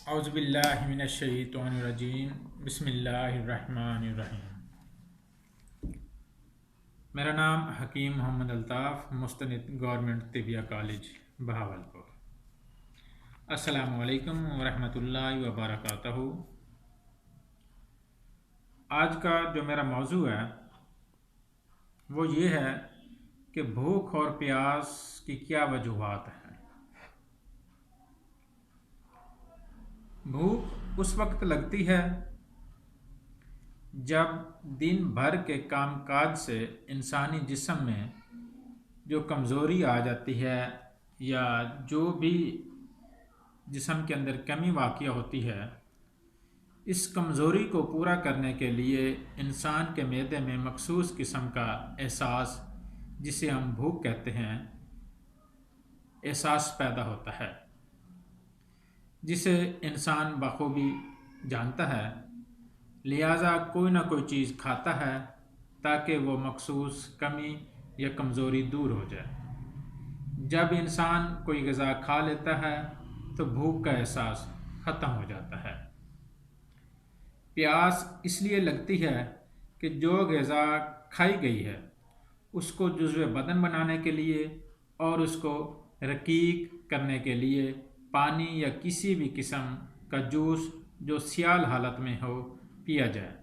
औज़ुबिल्लाहि मिनश्शैतानिर्रजीम बिस्मिल्लाहिर्रहमानिर्रहीम। मेरा नाम हकीम मोहम्मद अल्ताफ़, मुस्तनिद गवर्नमेंट तिबिया कॉलेज बहावलपुर। अस्सलामु अलैकुम वरहमतुल्लाहि वबरकातुहू। आज का जो मेरा मौजू है वो ये है कि भूख और प्यास की क्या वजूहात हैं। भूख उस वक्त लगती है जब दिन भर के कामकाज से इंसानी जिस्म में जो कमज़ोरी आ जाती है या जो भी जिस्म के अंदर कमी वाक़या होती है, इस कमज़ोरी को पूरा करने के लिए इंसान के मैदे में मखसूस किस्म का एहसास, जिसे हम भूख कहते हैं, एहसास पैदा होता है, जिसे इंसान बखूबी जानता है। लिहाजा कोई ना कोई चीज़ खाता है ताकि वो मखसूस कमी या कमज़ोरी दूर हो जाए। जब इंसान कोई ग़िज़ा खा लेता है तो भूख का एहसास ख़त्म हो जाता है। प्यास इसलिए लगती है कि जो ग़िज़ा खाई गई है उसको जुज़्व बदन बनाने के लिए और उसको रकीक करने के लिए पानी या किसी भी किस्म का जूस जो सियाल हालत में हो पिया जाए।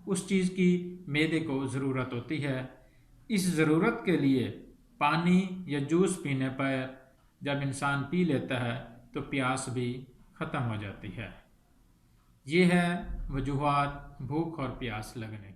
उस चीज़ की मैदे को ज़रूरत होती है। इस ज़रूरत के लिए पानी या जूस पीने पर जब इंसान पी लेता है तो प्यास भी ख़त्म हो जाती है। ये है वजूहात भूख और प्यास लगने की।